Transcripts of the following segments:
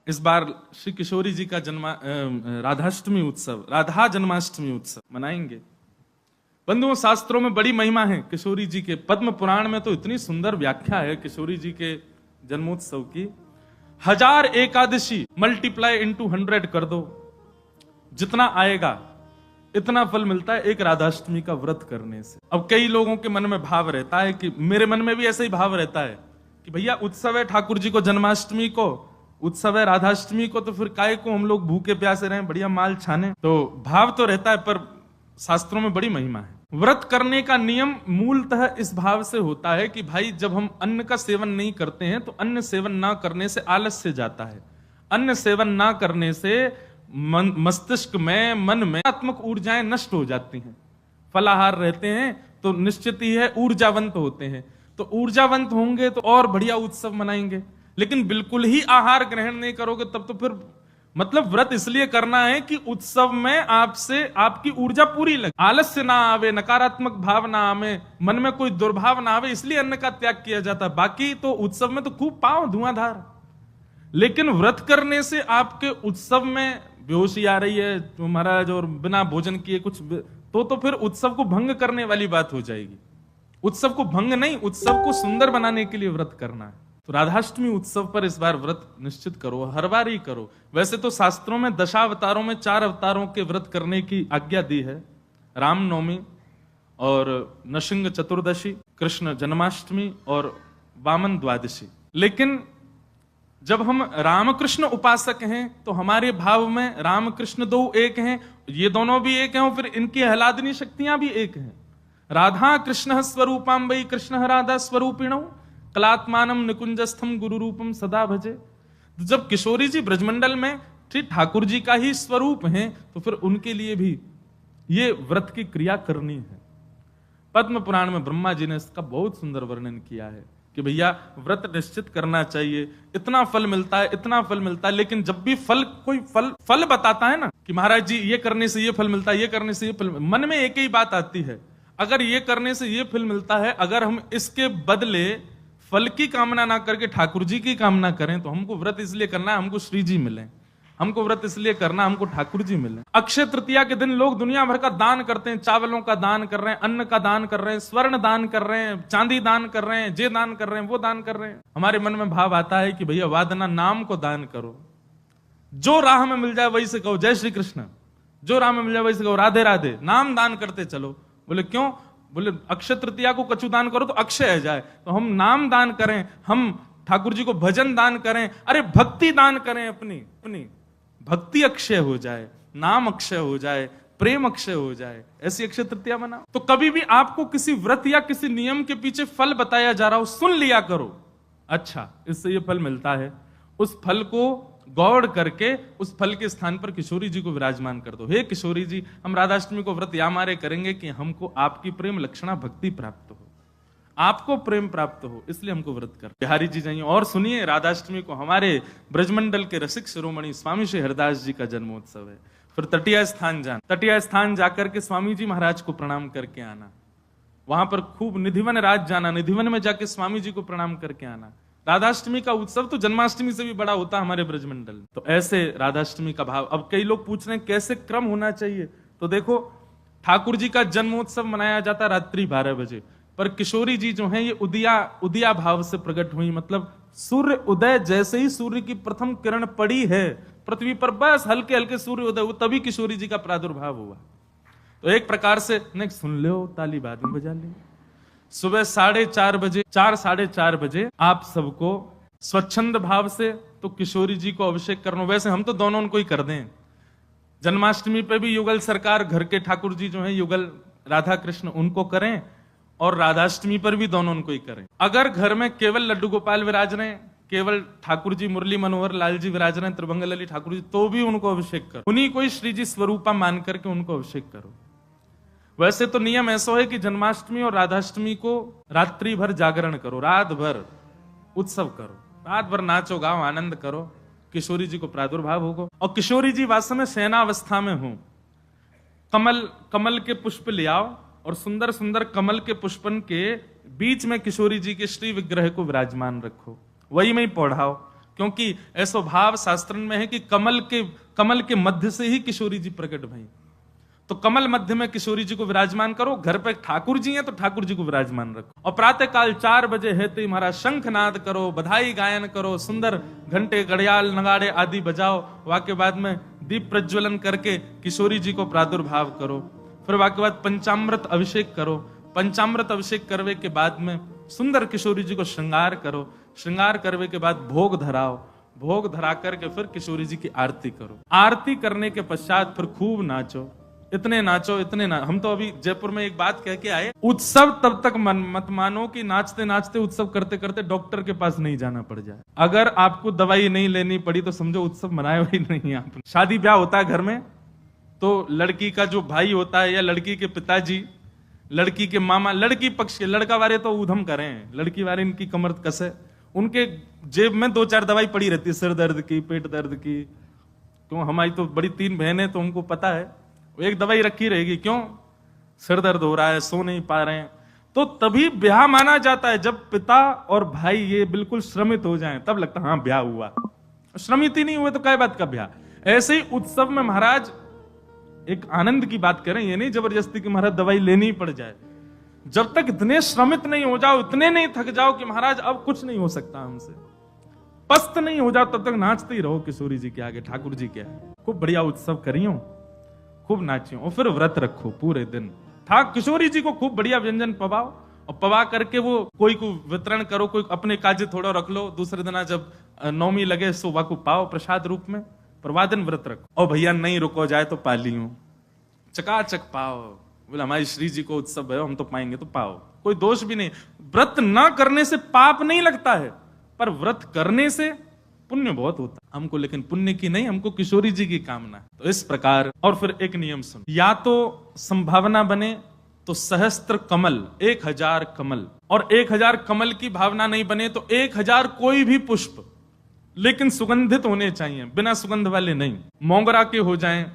इस बार श्री किशोरी जी का राधाष्टमी उत्सव, राधा जन्माष्टमी उत्सव मनाएंगे। बंधुओं, शास्त्रों में बड़ी महिमा है किशोरी जी के। पद्म पुराण में तो इतनी सुंदर व्याख्या है किशोरी जी के जन्मोत्सव की। 1000 एकादशी मल्टीप्लाई इंटू 100 कर दो, जितना आएगा इतना फल मिलता है एक राधाष्टमी का व्रत करने से। अब कई लोगों के मन में भाव रहता है कि मेरे मन में भी ऐसा ही भाव रहता है कि भैया उत्सव है ठाकुर जी को जन्माष्टमी को, उत्सव है राधाष्टमी को, तो फिर काय को हम लोग भूखे प्यासे रहें, बढ़िया माल छाने। तो भाव तो रहता है, पर शास्त्रों में बड़ी महिमा है। व्रत करने का नियम मूलतः इस भाव से होता है कि भाई जब हम अन्न का सेवन नहीं करते हैं तो अन्न सेवन ना करने से आलस्य जाता है। अन्न सेवन ना करने से मस्तिष्क में, मन में आत्मक ऊर्जाएं नष्ट हो जाती हैं। फलाहार रहते हैं तो निश्चित ही है ऊर्जावंत होते हैं, तो ऊर्जावंत होंगे तो और बढ़िया उत्सव मनाएंगे। लेकिन बिल्कुल ही आहार ग्रहण नहीं करोगे तब तो फिर मतलब व्रत इसलिए करना है कि उत्सव में आपसे आपकी ऊर्जा पूरी लगे, आलस्य ना आवे, नकारात्मक भाव ना आवे, मन में कोई दुर्भाव ना आवे, इसलिए अन्न का त्याग किया जाता है। बाकी तो उत्सव में तो खूब पाओ धुआंधार, लेकिन व्रत करने से आपके उत्सव में बेहोशी आ रही है तो महाराज, और बिना भोजन किए कुछ तो फिर उत्सव को भंग करने वाली बात हो जाएगी। उत्सव को भंग नहीं, उत्सव को सुंदर बनाने के लिए व्रत करना है। तो राधाष्टमी उत्सव पर इस बार व्रत निश्चित करो, हर बार ही करो। वैसे तो शास्त्रों में दशावतारों में 4 अवतारों के व्रत करने की आज्ञा दी है, रामनवमी और नृसिंह चतुर्दशी, कृष्ण जन्माष्टमी और वामन द्वादशी। लेकिन जब हम रामकृष्ण उपासक हैं तो हमारे भाव में रामकृष्ण दो एक हैं, ये दोनों भी एक हैं और फिर इनकी आह्लादनी शक्तियां भी एक हैं। राधा कृष्ण स्वरूपाम वही कृष्ण राधा स्वरूपिणो कलात्मानम निकुंजस्थम गुरु रूपम सदा भजे। तो जब किशोरी जी ब्रजमंडल में ठीक ठाकुर जी का ही स्वरूप हैं तो फिर उनके लिए भी ये व्रत की क्रिया करनी है। पद्म पुराण में ब्रह्मा जी ने इसका बहुत सुंदर वर्णन किया है कि भैया व्रत निश्चित करना चाहिए, इतना फल मिलता है, इतना फल मिलता है। लेकिन जब भी कोई फल बताता है ना कि महाराज जी ये करने से ये फल मिलता है, ये करने से ये फल, मन में एक ही बात आती है, अगर ये करने से ये फल मिलता है, अगर हम इसके बदले फल की कामना ना करके ठाकुर जी की कामना करें तो हमको व्रत इसलिए करना है हमको श्री जी मिले, हमको व्रत इसलिए करना हमको ठाकुर जी मिले। अक्षय तृतीया के दिन लोग दुनिया भर का दान करते हैं, चावलों का दान कर रहे हैं, अन्न का दान कर रहे हैं, स्वर्ण दान कर रहे हैं, चांदी दान कर रहे हैं, जे दान कर रहे हैं, वो दान कर रहे हैं। हमारे मन में भाव आता है कि भैया वादना नाम को दान करो, जो राह में मिल जाए वही से कहो जय श्री कृष्ण, जो राह में मिल जाए वही से कहो राधे राधे, नाम दान करते चलो। बोले क्यों? बोले अक्षय तृतीया को कछु दान करो तो अक्षय है जाए, तो हम नाम दान करें, हम ठाकुर जी को भजन दान करें, अरे भक्ति दान करें, अपनी भक्ति अक्षय हो जाए, नाम अक्षय हो जाए, प्रेम अक्षय हो जाए, ऐसी अक्षय तृतीया मनाओ। तो कभी भी आपको किसी व्रत या किसी नियम के पीछे फल बताया जा रहा हो, सुन लिया करो, अच्छा इससे ये फल मिलता है, उस फल को गौड़ करके उस फल के स्थान पर किशोरी जी को विराजमान कर दो। हे किशोरी जी, हम राधाष्टमी को व्रत या मारे करेंगे कि हमको आपकी प्रेम लक्षणा भक्ति प्राप्त हो, आपको प्रेम प्राप्त हो, इसलिए हमको व्रत कर। बिहारी जी जाइए और सुनिए, राधाष्टमी को हमारे ब्रजमंडल के रसिक शिरोमणि स्वामी श्री हरिदास जी का जन्मोत्सव है। फिर तटिया स्थान जाकर के स्वामी जी महाराज को प्रणाम करके आना, वहां पर खूब निधिवन राज जाना, निधिवन में जाके स्वामी जी को प्रणाम करके आना। राधाष्टमी का उत्सव तो जन्माष्टमी से भी बड़ा होता है हमारे ब्रजमंडल। तो ऐसे राधाष्टमी का भाव। अब कई लोग पूछ रहे हैं कैसे क्रम होना चाहिए, तो देखो ठाकुर जी का जन्मोत्सव मनाया जाता है रात्रि 12 बजे, पर किशोरी जी जो है ये उदिया भाव से प्रकट हुई। मतलब सूर्य उदय, जैसे ही सूर्य की प्रथम किरण पड़ी है पृथ्वी पर, बस हल्के हल्के सूर्य उदय हुआ, तभी किशोरी जी का प्रादुर्भाव हुआ। तो एक प्रकार से नहीं सुन लो, ताली बाद में बजा ली। सुबह 4:30 बजे, 4-4:30 बजे आप सबको स्वच्छंद भाव से तो किशोरी जी को अभिषेक करना। वैसे हम तो दोनों उनको ही कर दें, जन्माष्टमी पे भी युगल सरकार घर के ठाकुर जी जो है युगल राधा कृष्ण उनको करें, और राधाष्टमी पर भी दोनों उनको ही करें। अगर घर में केवल लड्डू गोपाल विराज रहे, केवल ठाकुर जी मुरली मनोहर लाल जी विराज रहे, त्रिभंग लली ठाकुर जी, तो भी उनको अभिषेक करो, उन्हीं कोई श्री जी स्वरूपा मान करके उनको अभिषेक करो। वैसे तो नियम ऐसा है कि जन्माष्टमी और राधाष्टमी को रात्रि भर जागरण करो, रात भर उत्सव करो, रात भर नाचो गाओ आनंद करो, किशोरी जी को प्रादुर्भाव होगा। और किशोरी जी वास्तव में शयनावस्था में हो, कमल के पुष्प ले आओ और सुंदर सुंदर कमल के पुष्पन के बीच में किशोरी जी के श्री विग्रह को विराजमान रखो, वही में ही पढ़ाओ, क्योंकि ऐसो भाव शास्त्र में है कि कमल के मध्य से ही किशोरी जी प्रकट भई। तो कमल मध्य में किशोरी जी को विराजमान करो, घर पे ठाकुर जी हैं तो ठाकुर जी को विराजमान रखो, और प्रातः काल 4 बजे है तो महाराज शंखनाद करो, बधाई गायन करो, सुंदर घंटे घड़ियाल नगाड़े आदि बजाओ, वाके बाद में दीप प्रज्वलन करके किशोरी जी को प्रादुर्भाव करो, फिर वाके बाद पंचामृत अभिषेक करो, पंचामृत अभिषेक करवे के बाद में सुंदर किशोरी जी को श्रृंगार करो, श्रृंगार करवे के बाद भोग धराओ, भोग धरा करके फिर किशोरी जी की आरती करो, आरती करने के पश्चात फिर खूब नाचो, इतने नाचो हम तो अभी जयपुर में एक बात कह के आए, उत्सव तब तक मत मानो कि नाचते नाचते उत्सव करते करते डॉक्टर के पास नहीं जाना पड़ जाए। अगर आपको दवाई नहीं लेनी पड़ी तो समझो उत्सव मनाया ही नहीं आपने। शादी ब्याह होता है घर में तो लड़की का जो भाई होता है या लड़की के पिताजी, लड़की के मामा, लड़की पक्ष के, लड़का वाले तो ऊधम करें, लड़की वाले इनकी कमर कसे, उनके जेब में 2-4 दवाई पड़ी रहती है, सिर दर्द की, पेट दर्द की। क्यों, हमारी तो बड़ी 3 बहनें तो उनको पता है, एक दवाई रखी रहेगी, क्यों सिर दर्द हो रहा है, सो नहीं पा रहे हैं। तो तभी ब्याह माना जाता है जब पिता और भाई ये बिल्कुल श्रमित हो जाएं, तब लगता है हाँ ब्याह हुआ। श्रमित ही नहीं हुए तो क्या बात का ब्याह। ऐसे ही उत्सव में महाराज एक आनंद की बात करें, ये नहीं जबरदस्ती कि महाराज दवाई लेनी ही पड़ जाए। जब तक इतने श्रमित नहीं हो जाओ, इतने नहीं थक जाओ कि महाराज अब कुछ नहीं हो सकता हमसे, पस्त नहीं हो जाओ, तब तक नाचते ही रहो किशोरी जी के आगे, ठाकुर जी के आगे। खूब बढ़िया उत्सव करियो, खूब नाचियो, और फिर व्रत रखो पूरे दिन। किशोरी जी को खूब बढ़िया व्यंजन पवाओ, और पवा करके वो कोई को वितरण करो, कोई अपने काजे थोड़ा रख लो, दूसरे दिन जब नौमी लगे सो वाको पाओ प्रसाद रूप में, पर वादन व्रत रखो। और भैया नहीं रुको जाए तो पा लियो, चकाचक पाओ। बोले हमारी श्री जी को उत्सव है, हम तो पाएंगे तो पाओ, कोई दोष भी नहीं। व्रत ना करने से पाप नहीं लगता है, पर व्रत करने से पुण्य बहुत होता है हमको, लेकिन पुण्य की नहीं, हमको किशोरी जी की कामना। तो इस प्रकार, और फिर एक नियम सुन, या तो संभावना बने तो सहस्त्र कमल, 1000 कमल, और 1000 कमल की भावना नहीं बने तो 1000 कोई भी पुष्प, लेकिन सुगंधित होने चाहिए, बिना सुगंध वाले नहीं। मोगरा के हो जाएं,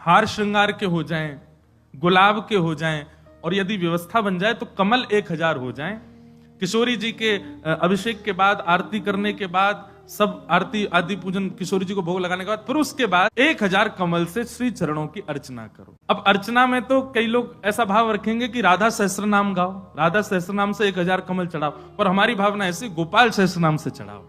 हार श्रृंगार के हो जाएं, गुलाब के हो जाएं, और यदि व्यवस्था बन जाए तो कमल 1000 हो जाएं। किशोरी जी के अभिषेक के बाद, आरती करने के बाद, सब आरती आदि पूजन किशोरी जी को भोग लगाने के बाद, फिर उसके बाद 1000 कमल से श्री चरणों की अर्चना करो। अब अर्चना में तो कई लोग ऐसा भाव रखेंगे कि राधा सहस्त्र नाम गाओ, राधा सहस्त्र नाम से 1000 कमल चढ़ाओ, पर हमारी भावना ऐसी, गोपाल सहस्त्र नाम से चढ़ाओ,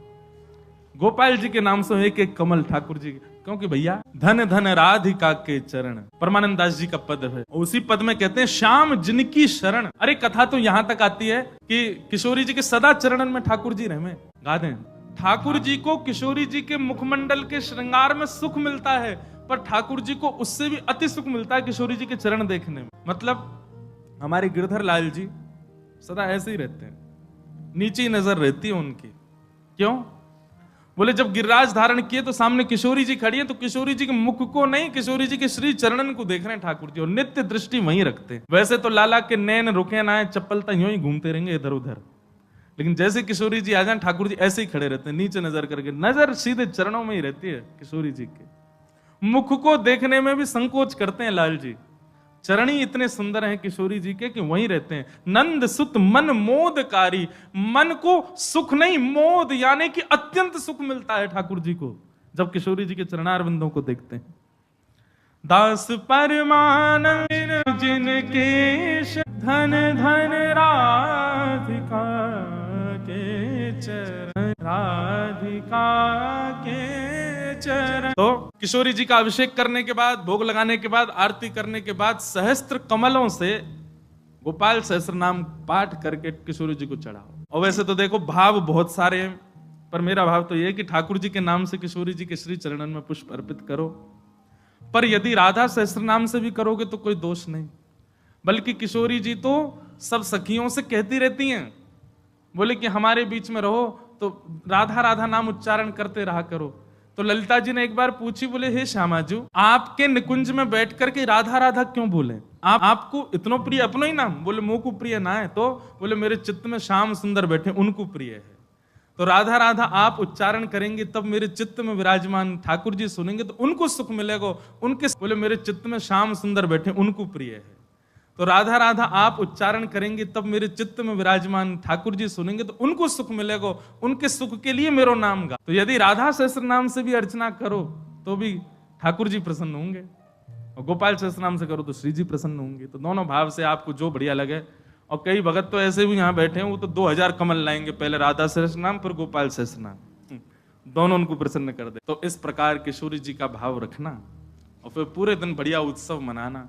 गोपाल जी के नाम से 1-1 कमल ठाकुर जी, क्योंकि भैया धन धन राधिका के चरण, परमानंद दास जी का पद है, उसी पद में कहते हैं श्याम जिनकी शरण। अरे कथा तो यहां तक आती है कि किशोरी जी के सदा चरणन में ठाकुर जी रहे, गा दें। ठाकुर जी को किशोरी जी के मुखमंडल के श्रृंगार में सुख मिलता है, पर ठाकुर जी को उससे भी अति सुख मिलता है किशोरी जी के चरण देखने में। मतलब हमारे गिरधर लाल जी सदा ऐसे ही रहते हैं, नीचे नजर रहती है उनकी। क्यों? बोले जब गिरिराज धारण किए तो सामने किशोरी जी खड़ी है, तो किशोरी जी के मुख को नहीं, किशोरी जी के श्री चरणन को देख रहे हैं ठाकुर जी, और नित्य दृष्टि वहीं रखते हैं। वैसे तो लाला के नैन रुके ना है, चप्पल तो यूं ही घूमते रहेंगे इधर उधर, लेकिन जैसे किशोरी जी आ जाए ठाकुर जी ऐसे ही खड़े रहते हैं, नीचे नजर करके, नजर सीधे चरणों में ही रहती है किशोरी जी के। मुख को देखने में भी संकोच करते हैं लाल जी, चरण ही इतने सुंदर हैं किशोरी जी के कि वहीं रहते हैं। नंद सुत मन मोदकारी, मन को सुख नहीं मोद, यानी कि अत्यंत सुख मिलता है ठाकुर जी को जब किशोरी जी के चरणारविंदों को देखते हैं। दास परमानंद जिनके धन धन राधिका के चरण, राधिका के चरण। तो किशोरी जी का अभिषेक करने के बाद, भोग लगाने के बाद, आरती करने के बाद सहस्त्र कमलों से गोपाल सहस्त्र नाम पाठ करके किशोरी जी को चढ़ाओ। और वैसे तो देखो भाव बहुत सारे हैं, पर मेरा भाव तो यह है कि ठाकुर जी के नाम से किशोरी जी के श्री चरणन में पुष्प अर्पित करो। पर यदि राधा सहस्त्र नाम से भी करोगे तो कोई दोष नहीं, बल्कि किशोरी जी तो सब सखियों से कहती रहती हैं, बोले कि हमारे बीच में रहो तो राधा राधा नाम उच्चारण करते रहा करो। तो ललिता जी ने एक बार पूछी, बोले हे श्यामाजू, आपके निकुंज में बैठ करके राधा राधा क्यों बोले? आपको इतना प्रिय अपनो ही नाम? बोले मुंह को प्रिय ना है, तो बोले मेरे चित्त में श्याम सुंदर बैठे उनको प्रिय है। तो राधा राधा आप उच्चारण करेंगे तब मेरे चित्त में विराजमान ठाकुर जी सुनेंगे तो उनको सुख मिलेगा, उनके, बोले मेरे चित्त में श्याम सुंदर बैठे उनको प्रिय है। तो राधा राधा आप उच्चारण करेंगे तब मेरे चित्त में विराजमान ठाकुर जी सुनेंगे तो उनको सुख मिलेगा, उनके सुख के लिए मेरो नाम गा। तो यदि राधा सहस्त्र नाम से भी अर्चना करो तो भी ठाकुर जी प्रसन्न होंगे, और गोपाल सहस्त्र नाम से करो तो श्री जी प्रसन्न होंगे। तो दोनों भाव से आपको जो बढ़िया लगे। और कई भगत तो ऐसे भी यहाँ बैठे हैं, वो तो 2000 कमल लाएंगे, पहले राधा सहस्त्र नाम फिर गोपाल सहस्त्र नाम, दोनों उनको प्रसन्न कर दे। तो इस प्रकार किशोरी जी का भाव रखना और फिर पूरे दिन बढ़िया उत्सव मनाना।